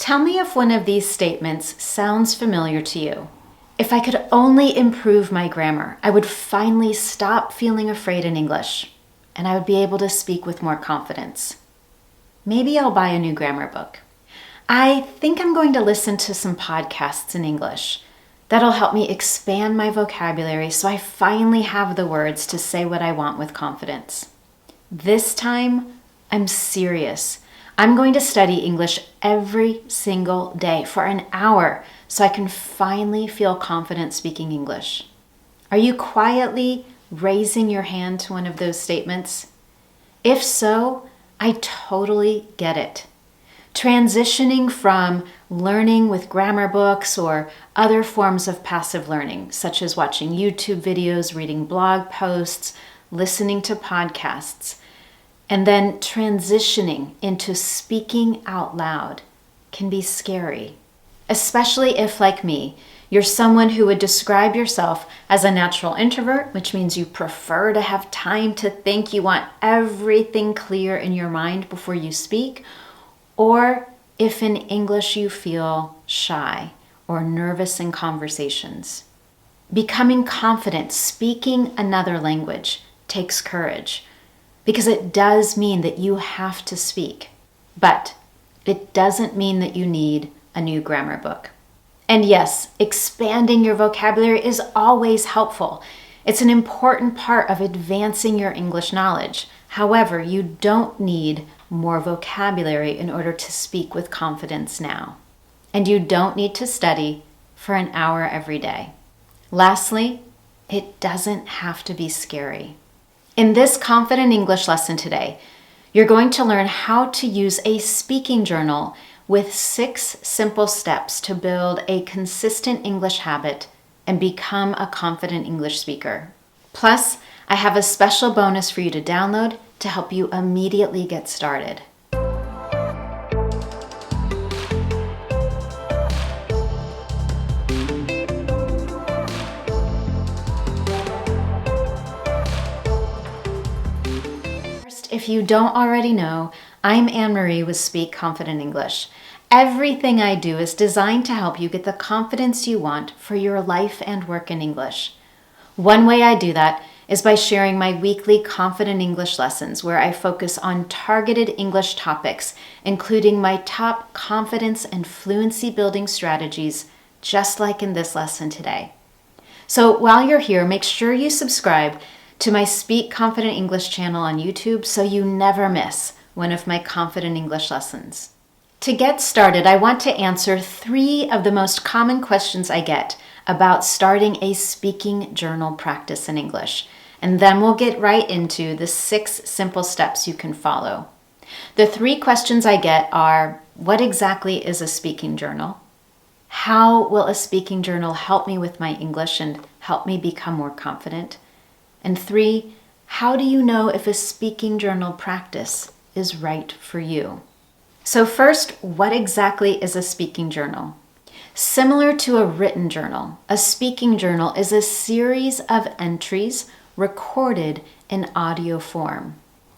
Tell me if one of these statements sounds familiar to you. If I could only improve my grammar, I would finally stop feeling afraid in English, and I would be able to speak with more confidence. Maybe I'll buy a new grammar book. I think I'm going to listen to some podcasts in English. That'll help me expand my vocabulary so I finally have the words to say what I want with confidence. This time, I'm serious. I'm going to study English every single day for an hour so I can finally feel confident speaking English. Are you quietly raising your hand to one of those statements? If so, I totally get it. Transitioning from learning with grammar books or other forms of passive learning, such as watching YouTube videos, reading blog posts, listening to podcasts, and then transitioning into speaking out loud can be scary, especially if, like me, you're someone who would describe yourself as a natural introvert, which means you prefer to have time to think, you want everything clear in your mind before you speak, or if in English you feel shy or nervous in conversations. Becoming confident speaking another language takes courage, because it does mean that you have to speak, but it doesn't mean that you need a new grammar book. And yes, expanding your vocabulary is always helpful. It's an important part of advancing your English knowledge. However, you don't need more vocabulary in order to speak with confidence now. And you don't need to study for an hour every day. Lastly, it doesn't have to be scary. In this Confident English lesson today, you're going to learn how to use a speaking journal with 6 simple steps to build a consistent English habit and become a confident English speaker. Plus, I have a special bonus for you to download to help you immediately get started. If you don't already know, I'm Anne-Marie with Speak Confident English. Everything I do is designed to help you get the confidence you want for your life and work in English. One way I do that is by sharing my weekly Confident English lessons where I focus on targeted English topics, including my top confidence and fluency building strategies, just like in this lesson today. So while you're here, make sure you subscribe to my Speak Confident English channel on YouTube so you never miss one of my Confident English lessons. To get started, I want to answer 3 of the most common questions I get about starting a speaking journal practice in English, and then we'll get right into the 6 simple steps you can follow. The 3 questions I get are, what exactly is a speaking journal? How will a speaking journal help me with my English and help me become more confident? And 3, how do you know if a speaking journal practice is right for you? So first, what exactly is a speaking journal? Similar to a written journal, a speaking journal is a series of entries recorded in audio form.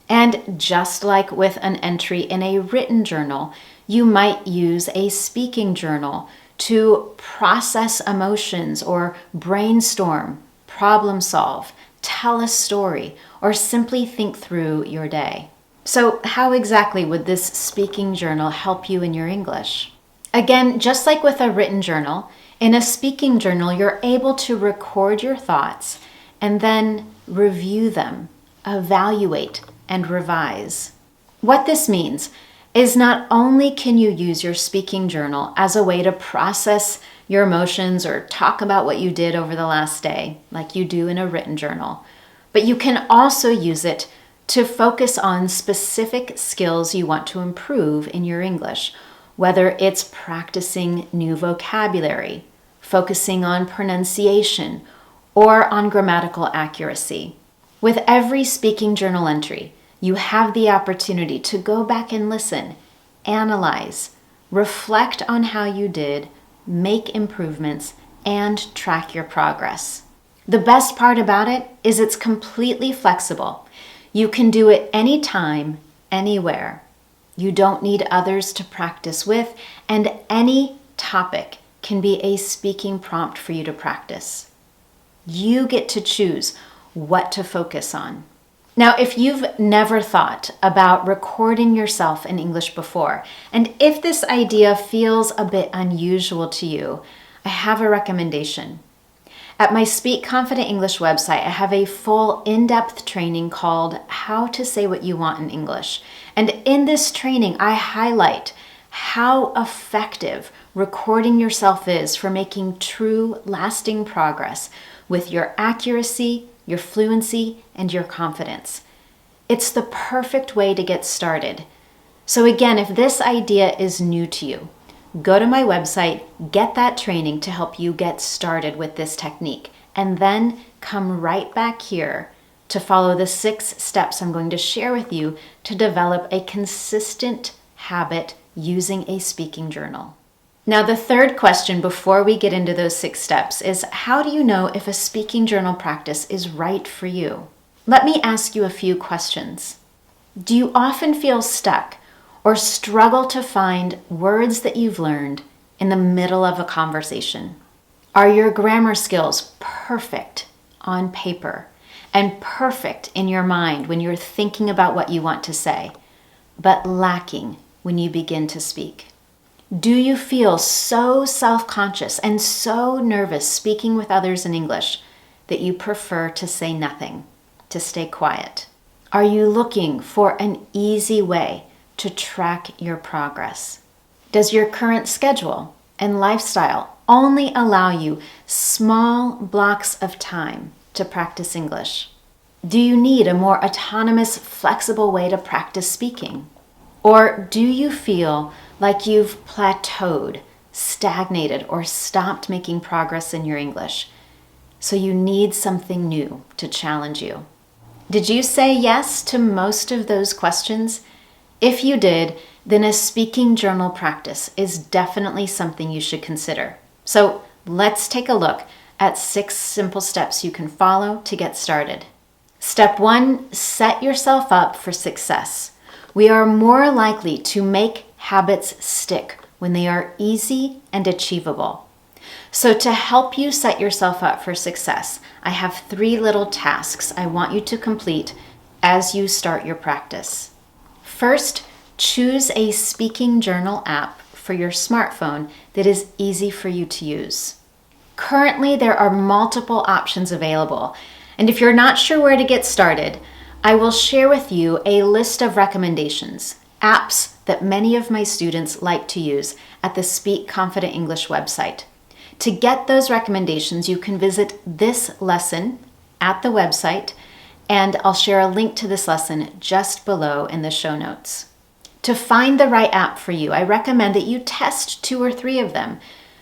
And just like with an entry in a written journal, you might use a speaking journal to process emotions or brainstorm, problem solve, tell a story, or simply think through your day. So how exactly would this speaking journal help you in your English? Again, just like with a written journal, in a speaking journal, you're able to record your thoughts and then review them, evaluate, and revise. What this means is not only can you use your speaking journal as a way to process your emotions or talk about what you did over the last day, like you do in a written journal, but you can also use it to focus on specific skills you want to improve in your English, whether it's practicing new vocabulary, focusing on pronunciation, or on grammatical accuracy. With every speaking journal entry, you have the opportunity to go back and listen, analyze, reflect on how you did, make improvements, and track your progress. The best part about it is it's completely flexible. You can do it anytime, anywhere. You don't need others to practice with, and any topic can be a speaking prompt for you to practice. You get to choose what to focus on. Now, if you've never thought about recording yourself in English before, and if this idea feels a bit unusual to you, I have a recommendation. At my Speak Confident English website, I have a full in-depth training called How to Say What You Want in English. And in this training, I highlight how effective recording yourself is for making true, lasting progress with your accuracy, your fluency, and your confidence. It's the perfect way to get started. So again, if this idea is new to you, go to my website, get that training to help you get started with this technique, and then come right back here to follow the 6 steps I'm going to share with you to develop a consistent habit using a speaking journal. Now, the third question before we get into those 6 steps is, how do you know if a speaking journal practice is right for you? Let me ask you a few questions. Do you often feel stuck or struggle to find words that you've learned in the middle of a conversation? Are your grammar skills perfect on paper and perfect in your mind when you're thinking about what you want to say, but lacking when you begin to speak? Do you feel so self-conscious and so nervous speaking with others in English that you prefer to say nothing, to stay quiet? Are you looking for an easy way to track your progress? Does your current schedule and lifestyle only allow you small blocks of time to practice English? Do you need a more autonomous, flexible way to practice speaking? Or do you feel like you've plateaued, stagnated, or stopped making progress in your English, so you need something new to challenge you? Did you say yes to most of those questions? If you did, then a speaking journal practice is definitely something you should consider. So let's take a look at 6 simple steps you can follow to get started. Step 1, set yourself up for success. We are more likely to make habits stick when they are easy and achievable. So to help you set yourself up for success, I have 3 little tasks I want you to complete as you start your practice. First, choose a speaking journal app for your smartphone that is easy for you to use. Currently, there are multiple options available, and if you're not sure where to get started, I will share with you a list of recommendations, apps that many of my students like to use at the Speak Confident English website. To get those recommendations, you can visit this lesson at the website, and I'll share a link to this lesson just below in the show notes. To find the right app for you, I recommend that you test 2 or 3 of them.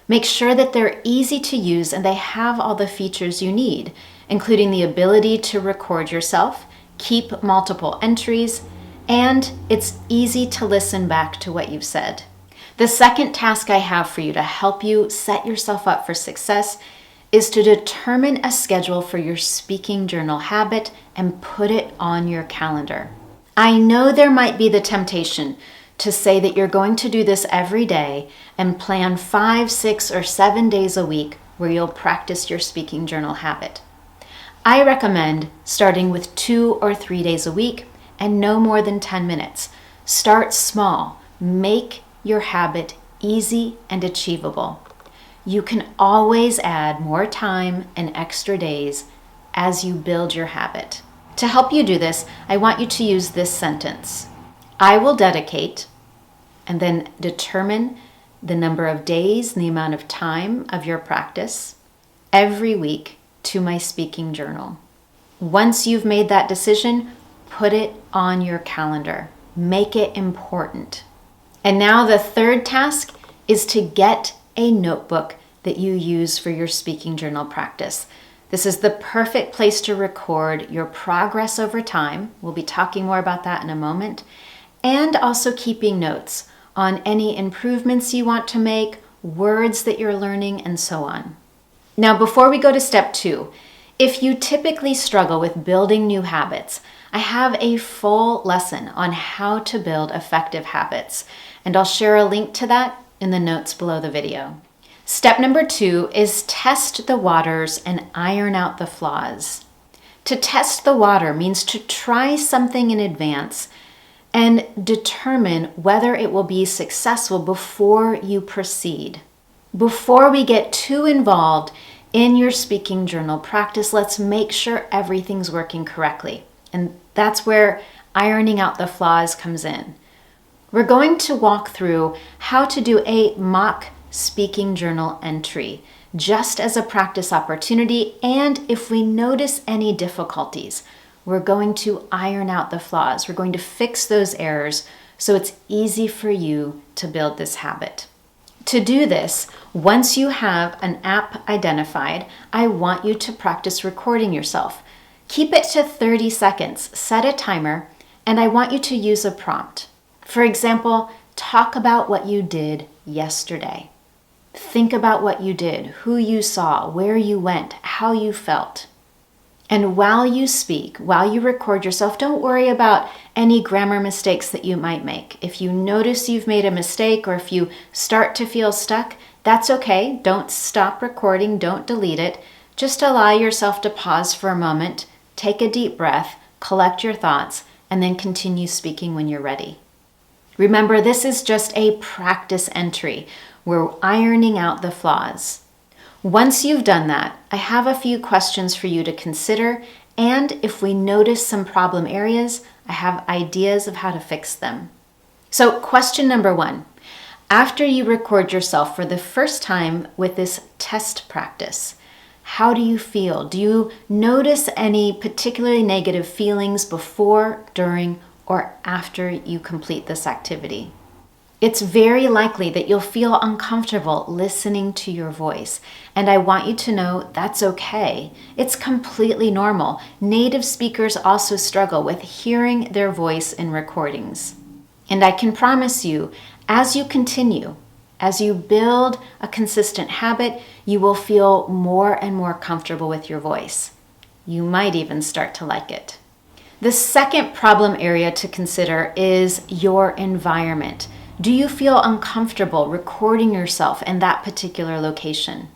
Make sure that they're easy to use and they have all the features you need, including the ability to record yourself, keep multiple entries, and it's easy to listen back to what you've said. The second task I have for you to help you set yourself up for success is to determine a schedule for your speaking journal habit and put it on your calendar. I know there might be the temptation to say that you're going to do this every day and plan 5, 6, or 7 days a week where you'll practice your speaking journal habit. I recommend starting with 2 or 3 days a week and no more than 10 minutes. Start small. Make your habit easy and achievable. You can always add more time and extra days as you build your habit. To help you do this, I want you to use this sentence. I will dedicate, and then determine the number of days and the amount of time of your practice every week to my speaking journal. Once you've made that decision, put it on your calendar. Make it important. And now the third task is to get a notebook that you use for your speaking journal practice. This is the perfect place to record your progress over time. We'll be talking more about that in a moment. And also keeping notes on any improvements you want to make, words that you're learning, and so on. Now, before we go to step 2, If you typically struggle with building new habits, I have a full lesson on how to build effective habits, and I'll share a link to that in the notes below the video. Step number 2 is test the waters and iron out the flaws. To test the water means to try something in advance and determine whether it will be successful before you proceed. Before we get too involved in your speaking journal practice, let's make sure everything's working correctly. And that's where ironing out the flaws comes in. We're going to walk through how to do a mock speaking journal entry, just as a practice opportunity, and if we notice any difficulties, we're going to iron out the flaws. We're going to fix those errors so it's easy for you to build this habit. To do this, once you have an app identified, I want you to practice recording yourself. Keep it to 30 seconds, set a timer, and I want you to use a prompt. For example, talk about what you did yesterday. Think about what you did, who you saw, where you went, how you felt. And while you speak, while you record yourself, don't worry about any grammar mistakes that you might make. If you notice you've made a mistake or if you start to feel stuck, that's okay. Don't stop recording, don't delete it. Just allow yourself to pause for a moment, take a deep breath, collect your thoughts, and then continue speaking when you're ready. Remember, this is just a practice entry. We're ironing out the flaws. Once you've done that, I have a few questions for you to consider, and if we notice some problem areas, I have ideas of how to fix them. So, question number 1. After you record yourself for the first time with this test practice, how do you feel? Do you notice any particularly negative feelings before, during, or after you complete this activity? It's very likely that you'll feel uncomfortable listening to your voice, and I want you to know that's okay. It's completely normal. Native speakers also struggle with hearing their voice in recordings. And I can promise you, as you continue, as you build a consistent habit, you will feel more and more comfortable with your voice. You might even start to like it. The second problem area to consider is your environment. Do you feel uncomfortable recording yourself in that particular location?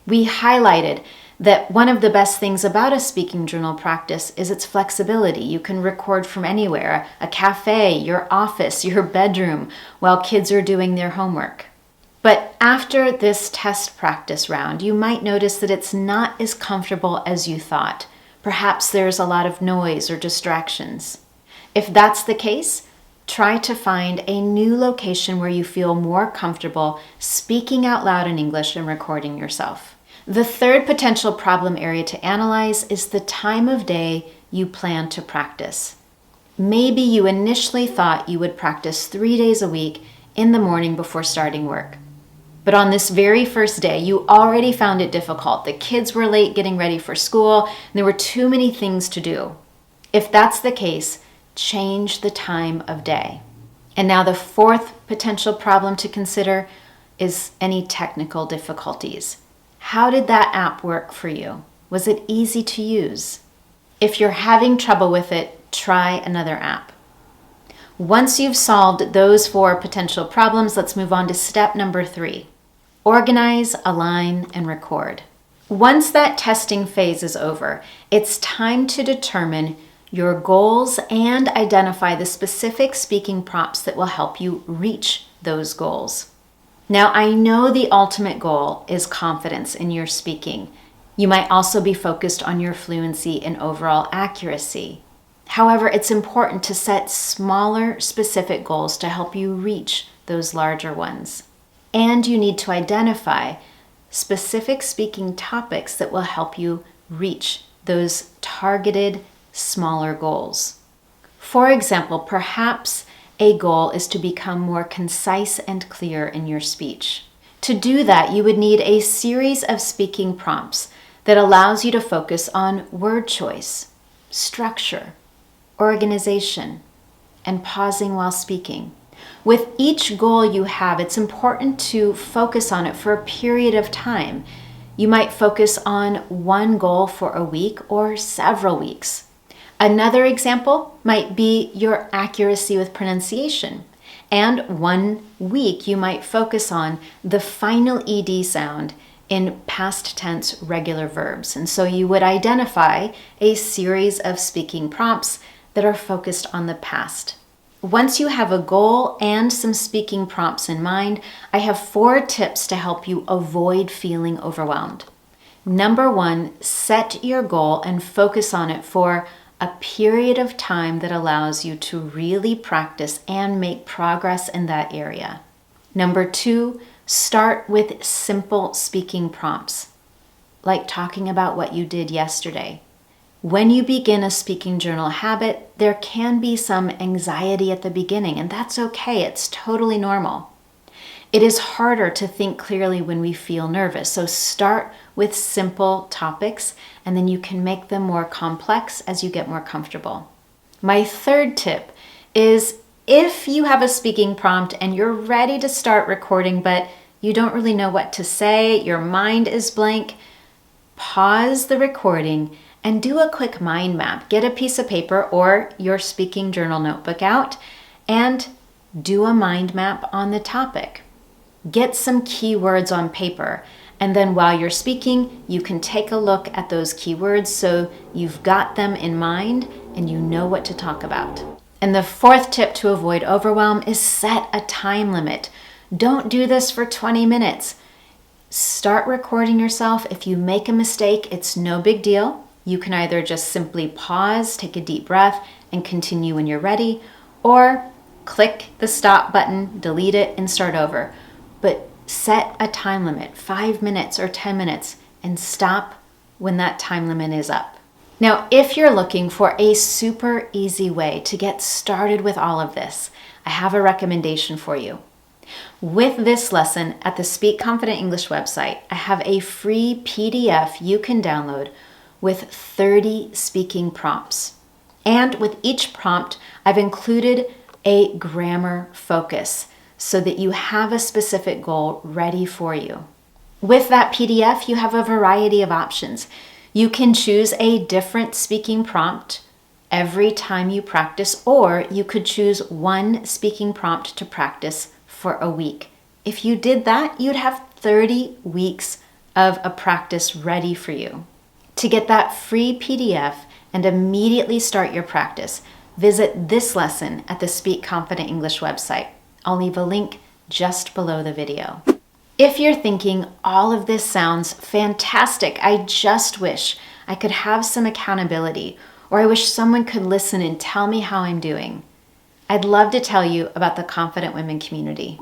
We highlighted that one of the best things about a speaking journal practice is its flexibility. You can record from anywhere, a cafe, your office, your bedroom, while kids are doing their homework. But after this test practice round, you might notice that it's not as comfortable as you thought. Perhaps there's a lot of noise or distractions. If that's the case, try to find a new location where you feel more comfortable speaking out loud in English and recording yourself. The third potential problem area to analyze is the time of day you plan to practice. Maybe you initially thought you would practice 3 days a week in the morning before starting work. But on this very first day, you already found it difficult. The kids were late getting ready for school, and there were too many things to do. If that's the case, change the time of day. And now the fourth potential problem to consider is any technical difficulties. How did that app work for you? Was it easy to use? If you're having trouble with it, try another app. Once you've solved those 4 potential problems, let's move on to step number 3. Organize, align, and record. Once that testing phase is over, it's time to determine your goals and identify the specific speaking prompts that will help you reach those goals. Now, I know the ultimate goal is confidence in your speaking. You might also be focused on your fluency and overall accuracy. However, it's important to set smaller, specific goals to help you reach those larger ones. And you need to identify specific speaking topics that will help you reach those targeted, smaller goals. For example, perhaps a goal is to become more concise and clear in your speech. To do that, you would need a series of speaking prompts that allows you to focus on word choice, structure, organization, and pausing while speaking. With each goal you have, it's important to focus on it for a period of time. You might focus on one goal for a week or several weeks. Another example might be your accuracy with pronunciation. And one week you might focus on the final ed sound in past tense regular verbs. And so you would identify a series of speaking prompts that are focused on the past. Once you have a goal and some speaking prompts in mind, I have 4 tips to help you avoid feeling overwhelmed. Number 1, set your goal and focus on it for a period of time that allows you to really practice and make progress in that area. Number 2, start with simple speaking prompts, like talking about what you did yesterday. When you begin a speaking journal habit, there can be some anxiety at the beginning, and that's okay. It's totally normal. It is harder to think clearly when we feel nervous, so start with simple topics, and then you can make them more complex as you get more comfortable. My 3rd tip is if you have a speaking prompt and you're ready to start recording, but you don't really know what to say, your mind is blank, pause the recording and do a quick mind map. Get a piece of paper or your speaking journal notebook out and do a mind map on the topic. Get some keywords on paper, and then while you're speaking, you can take a look at those keywords so you've got them in mind and you know what to talk about. And the 4th tip to avoid overwhelm is set a time limit. Don't do this for 20 minutes. Start recording yourself. If you make a mistake, it's no big deal. You can either just simply pause, take a deep breath, and continue when you're ready, or click the stop button, delete it, and start over. But set a time limit, 5 minutes or 10 minutes, and stop when that time limit is up. Now, if you're looking for a super easy way to get started with all of this, I have a recommendation for you. With this lesson at the Speak Confident English website, I have a free PDF you can download with 30 speaking prompts. And with each prompt, I've included a grammar focus so that you have a specific goal ready for you. With that PDF, you have a variety of options. You can choose a different speaking prompt every time you practice, or you could choose one speaking prompt to practice for a week. If you did that, you'd have 30 weeks of a practice ready for you. To get that free PDF and immediately start your practice, visit this lesson at the Speak Confident English website. I'll leave a link just below the video. If you're thinking, all of this sounds fantastic, I just wish I could have some accountability, or I wish someone could listen and tell me how I'm doing, I'd love to tell you about the Confident Women Community.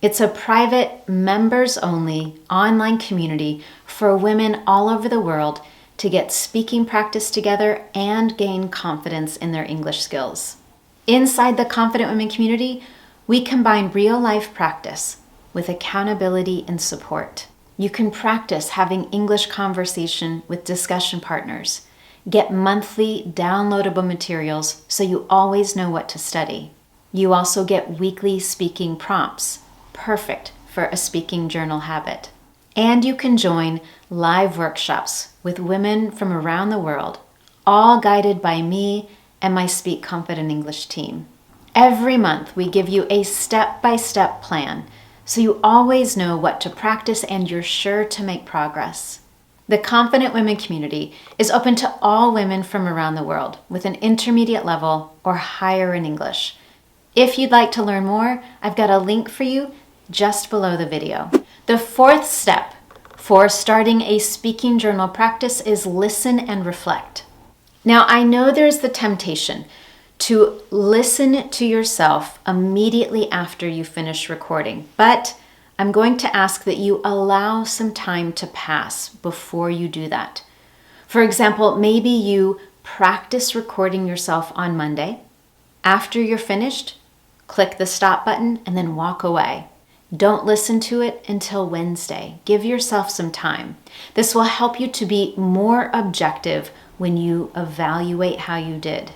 It's a private, members-only online community for women all over the world to get speaking practice together and gain confidence in their English skills. Inside the Confident Women Community, we combine real-life practice with accountability and support. You can practice having English conversation with discussion partners, get monthly downloadable materials so you always know what to study. You also get weekly speaking prompts, perfect for a speaking journal habit. And you can join live workshops with women from around the world, all guided by me and my Speak Confident English team. Every month we give you a step-by-step plan so you always know what to practice and you're sure to make progress. The Confident Women Community is open to all women from around the world with an intermediate level or higher in English. If you'd like to learn more, I've got a link for you just below the video. The 4th step for starting a speaking journal practice is listen and reflect. Now, I know there's the temptation to listen to yourself immediately after you finish recording, but I'm going to ask that you allow some time to pass before you do that. For example, maybe you practice recording yourself on Monday. After you're finished, click the stop button and then walk away. Don't listen to it until Wednesday. Give yourself some time. This will help you to be more objective when you evaluate how you did.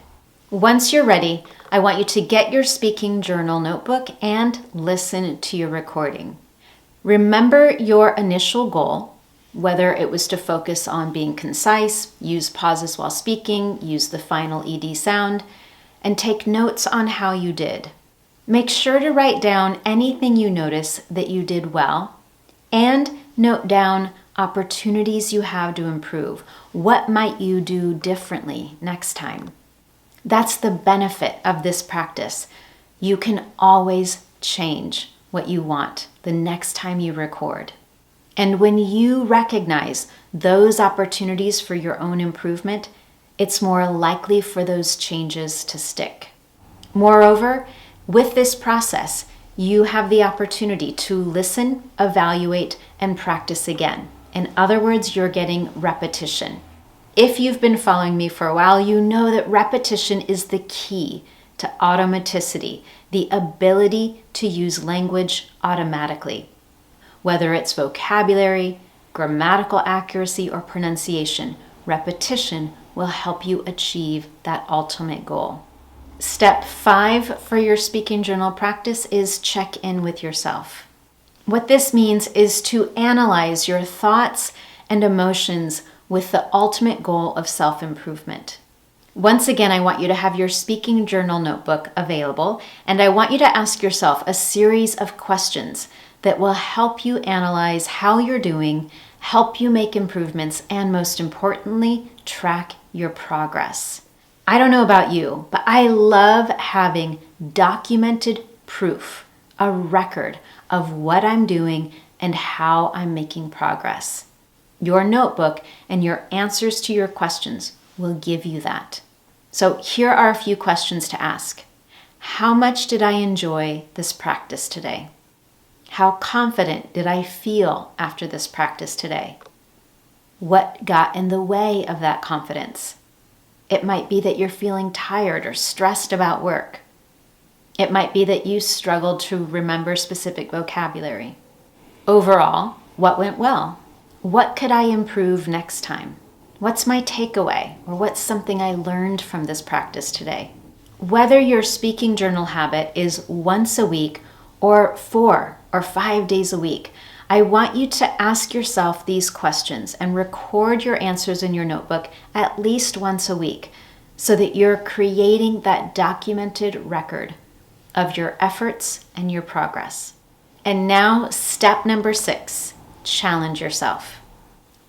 Once you're ready, I want you to get your speaking journal notebook and listen to your recording. Remember your initial goal whether it was to focus on being concise, use pauses while speaking, use the final ED sound, and take notes on how you did. Make sure to write down anything you notice that you did well, and note down opportunities you have to improve. What might you do differently next time? That's the benefit of this practice. You can always change what you want the next time you record. And when you recognize those opportunities for your own improvement, it's more likely for those changes to stick. Moreover, with this process, you have the opportunity to listen, evaluate, and practice again. In other words, you're getting repetition. If you've been following me for a while, you know that repetition is the key to automaticity, the ability to use language automatically. Whether it's vocabulary, grammatical accuracy, or pronunciation, repetition will help you achieve that ultimate goal. Step 5 for your speaking journal practice is check in with yourself. What this means is to analyze your thoughts and emotions with the ultimate goal of self-improvement. Once again, I want you to have your speaking journal notebook available, and I want you to ask yourself a series of questions that will help you analyze how you're doing, help you make improvements, and most importantly, track your progress. I don't know about you, but I love having documented proof, a record of what I'm doing and how I'm making progress. Your notebook and your answers to your questions will give you that. So here are a few questions to ask. How much did I enjoy this practice today? How confident did I feel after this practice today? What got in the way of that confidence? It might be that you're feeling tired or stressed about work. It might be that you struggled to remember specific vocabulary. Overall, what went well? What could I improve next time? What's my takeaway, or what's something I learned from this practice today? Whether your speaking journal habit is once a week or 4 or 5 days a week, I want you to ask yourself these questions and record your answers in your notebook at least once a week so that you're creating that documented record of your efforts and your progress. And now, step number 6, challenge yourself.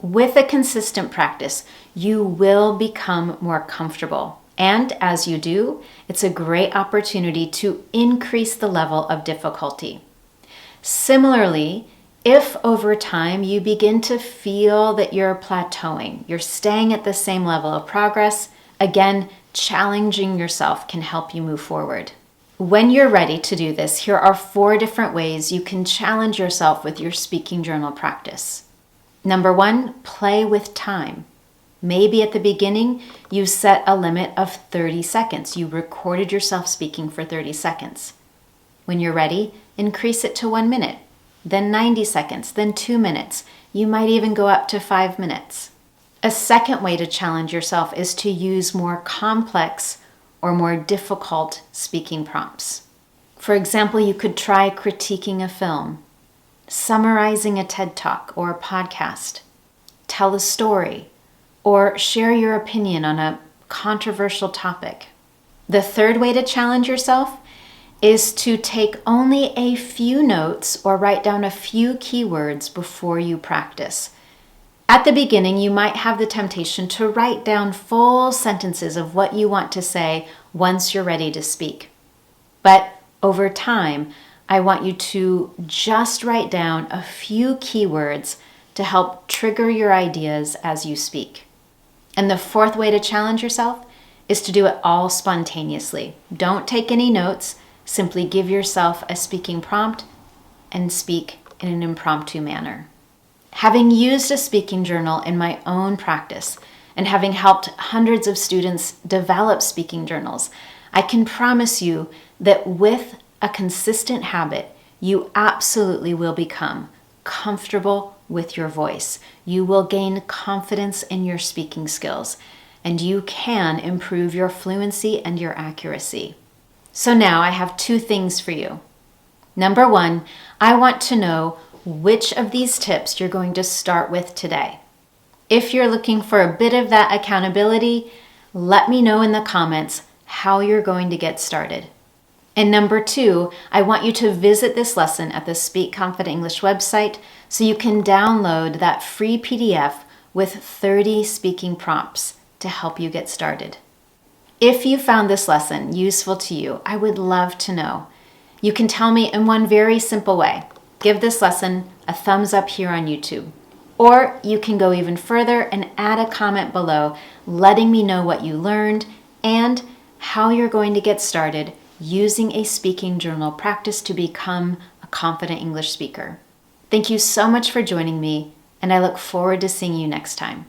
With a consistent practice, you will become more comfortable. And as you do, it's a great opportunity to increase the level of difficulty. Similarly, if over time you begin to feel that you're plateauing, you're staying at the same level of progress, again, challenging yourself can help you move forward. When you're ready to do this, here are 4 different ways you can challenge yourself with your speaking journal practice. Number 1, play with time. Maybe at the beginning, you set a limit of 30 seconds. You recorded yourself speaking for 30 seconds. When you're ready, increase it to 1 minute, then 90 seconds, then 2 minutes. You might even go up to 5 minutes. A second way to challenge yourself is to use more complex or more difficult speaking prompts. For example, you could try critiquing a film, summarizing a TED Talk or a podcast, tell a story, or share your opinion on a controversial topic. The third way to challenge yourself is to take only a few notes or write down a few keywords before you practice. At the beginning, you might have the temptation to write down full sentences of what you want to say once you're ready to speak. But over time, I want you to just write down a few keywords to help trigger your ideas as you speak. And the fourth way to challenge yourself is to do it all spontaneously. Don't take any notes. Simply give yourself a speaking prompt and speak in an impromptu manner. Having used a speaking journal in my own practice and having helped hundreds of students develop speaking journals, I can promise you that with a consistent habit, you absolutely will become comfortable with your voice. You will gain confidence in your speaking skills, and you can improve your fluency and your accuracy. So now I have 2 things for you. Number 1, I want to know which of these tips you're going to start with today. If you're looking for a bit of that accountability, let me know in the comments how you're going to get started. And number 2, I want you to visit this lesson at the Speak Confident English website so you can download that free PDF with 30 speaking prompts to help you get started. If you found this lesson useful to you, I would love to know. You can tell me in one very simple way. Give this lesson a thumbs up here on YouTube. Or you can go even further and add a comment below letting me know what you learned and how you're going to get started using a speaking journal practice to become a confident English speaker. Thank you so much for joining me, and I look forward to seeing you next time.